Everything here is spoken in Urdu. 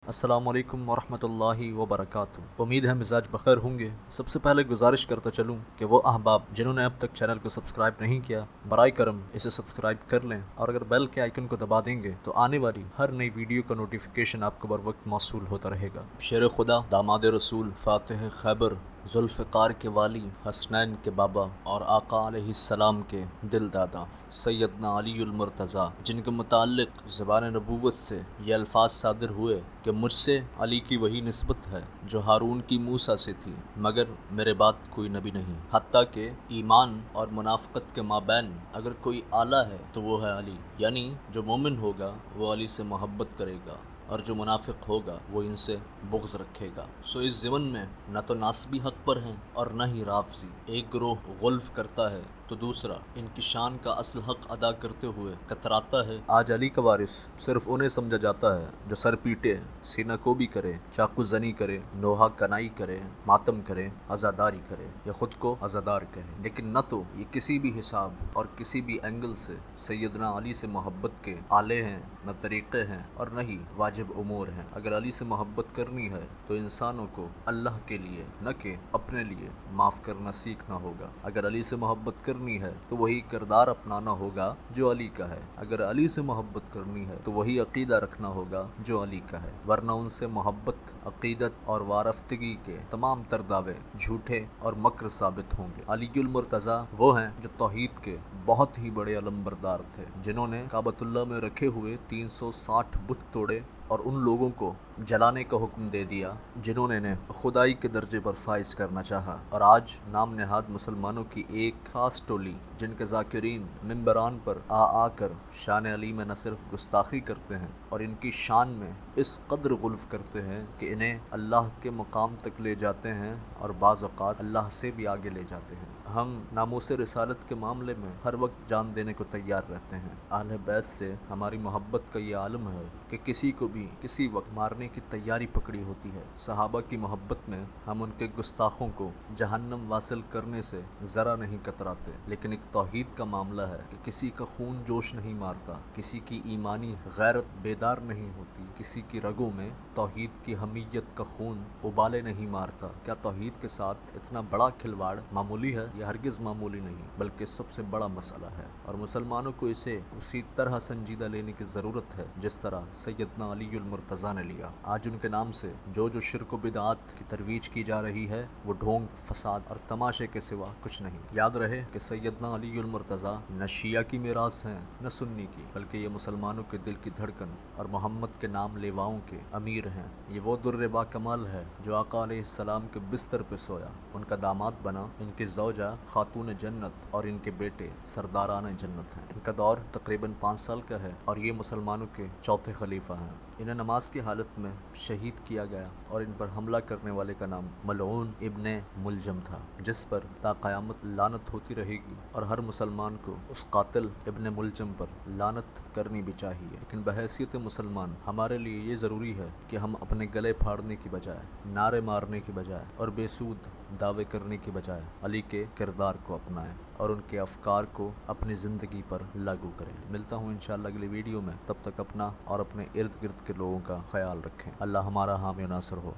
السلام علیکم ورحمۃ اللہ وبرکاتہ۔ امید ہے مزاج بخیر ہوں گے۔ سب سے پہلے گزارش کرتا چلوں کہ وہ احباب جنہوں نے اب تک چینل کو سبسکرائب نہیں کیا، برائے کرم اسے سبسکرائب کر لیں، اور اگر بیل کے آئیکن کو دبا دیں گے تو آنے والی ہر نئی ویڈیو کا نوٹیفیکیشن آپ کو بر وقت موصول ہوتا رہے گا۔ شیر خدا، داماد رسول، فاتح خیبر، ذوالفقار کے والی، حسنین کے بابا اور آقا علیہ السلام کے دل دادا سیدنا علی المرتضیٰ، جن کے متعلق زبان نبوت سے یہ الفاظ صادر ہوئے کہ مجھ سے علی کی وہی نسبت ہے جو ہارون کی موسیٰ سے تھی، مگر میرے بعد کوئی نبی نہیں۔ حتیٰ کہ ایمان اور منافقت کے مابین اگر کوئی آلہ ہے تو وہ ہے علی، یعنی جو مومن ہوگا وہ علی سے محبت کرے گا، اور جو منافق ہوگا وہ ان سے بغض رکھے گا۔ سو اس ضمن میں نہ تو ناسبی حق پر ہیں اور نہ ہی رافضی۔ ایک گروہ غلف کرتا ہے تو دوسرا ان کی شان کا اصل حق ادا کرتے ہوئے کتراتا ہے۔ آج علی کا وارث صرف انہیں سمجھا جاتا ہے جو سر پیٹے، سینہ کوبی کرے، چاقو زنی کرے، نوحہ کنائی کرے، ماتم کرے، عزاداری کرے یا خود کو عزادار کہے، لیکن نہ تو یہ کسی بھی حساب اور کسی بھی اینگل سے سیدنا علی سے محبت کے آلے ہیں، نہ طریقے ہیں، اور نہ ہی واجب امور ہیں۔ اگر علی سے محبت کرنی ہے تو انسانوں کو اللہ کے لیے نہ کہ اپنے لیے معاف کرنا سیکھنا ہوگا۔ اگر علی سے محبت کرنی ہے تو وہی کردار اپنانا ہوگا جو علی کا ہے۔ اگر علی سے محبت کرنی ہے تو وہی عقیدہ رکھنا ہوگا جو علی کا ہے، ورنہ ان سے محبت، عقیدت اور وارفتگی کے تمام تر دعوے جھوٹے اور مکر ثابت ہوں گے۔ علی المرتضیٰ وہ ہیں جو توحید کے بہت ہی بڑے علمبردار تھے، جنہوں نے کعبۃ اللہ میں رکھے ہوئے 360 بت توڑے اور ان لوگوں کو جلانے کا حکم دے دیا جنہوں نے انہیں خدائی کے درجے پر فائز کرنا چاہا۔ اور آج نام نہاد مسلمانوں کی ایک خاص ٹولی، جن کے ذاکرین ممبران پر آ کر شان علی میں نہ صرف گستاخی کرتے ہیں اور ان کی شان میں اس قدر غلف کرتے ہیں کہ انہیں اللہ کے مقام تک لے جاتے ہیں اور بعض اوقات اللہ سے بھی آگے لے جاتے ہیں۔ ہم ناموس رسالت کے معاملے میں ہر وقت جان دینے کو تیار رہتے ہیں۔ اہل بیت سے ہماری محبت کا یہ عالم ہے کہ کسی کو بھی کسی وقت مارنے کی تیاری پکڑی ہوتی ہے۔ صحابہ کی محبت میں ہم ان کے گستاخوں کو جہنم واصل کرنے سے ذرا نہیں کتراتے، لیکن ایک توحید کا معاملہ ہے کہ کسی کا خون جوش نہیں مارتا، کسی کی ایمانی غیرت بیدار نہیں ہوتی، کسی کی رگوں میں توحید کی حمیت کا خون ابالے نہیں مارتا۔ کیا توحید کے ساتھ اتنا بڑا کھلواڑ معمولی ہے؟ یہ ہرگز معمولی نہیں بلکہ سب سے بڑا مسئلہ ہے، اور مسلمانوں کو اسے اسی طرح سنجیدہ لینے کی ضرورت ہے جس طرح سیدنا علی المرتضیٰ نے لیا۔ آج ان کے نام سے جو شرک و بدعات کی ترویج کی جا رہی ہے وہ ڈھونگ، فساد اور تماشے کے سوا کچھ نہیں۔ یاد رہے کہ سیدنا علی المرتضیٰ نہ شیعہ کی میراث ہیں نہ سنی کی، بلکہ یہ مسلمانوں کے دل کی دھڑکن اور محمد کے نام لیواؤں کے امیر ہیں۔ یہ وہ در با کمال ہے جو آقا علیہ السلام کے بستر پہ سویا، ان کا داماد بنا، ان کی زوجہ خاتون جنت اور ان کے بیٹے سرداران جنت ہیں۔ ان کا دور تقریباً 5 سال کا ہے اور یہ مسلمانوں کے چوتھے خلیفہ ہیں۔ انہیں نماز کی حالت میں شہید کیا گیا اور ان پر حملہ کرنے والے کا نام ملعون ابن ملجم تھا، جس پر تا قیامت لعنت ہوتی رہے گی، اور ہر مسلمان کو اس قاتل ابن ملجم پر لعنت کرنی بھی چاہیے۔ لیکن بحیثیت مسلمان ہمارے لیے یہ ضروری ہے کہ ہم اپنے گلے پھاڑنے کی بجائے، نعرے مارنے کی بجائے اور بے سود دعوے کرنے کی بجائے علی کے کردار کو اپنائیں اور ان کے افکار کو اپنی زندگی پر لاگو کریں۔ ملتا ہوں انشاءاللہ اگلی ویڈیو میں، تب تک اپنا اور اپنے ارد گرد کے لوگوں کا خیال رکھیں۔ اللہ ہمارا حامی و ناصر ہو۔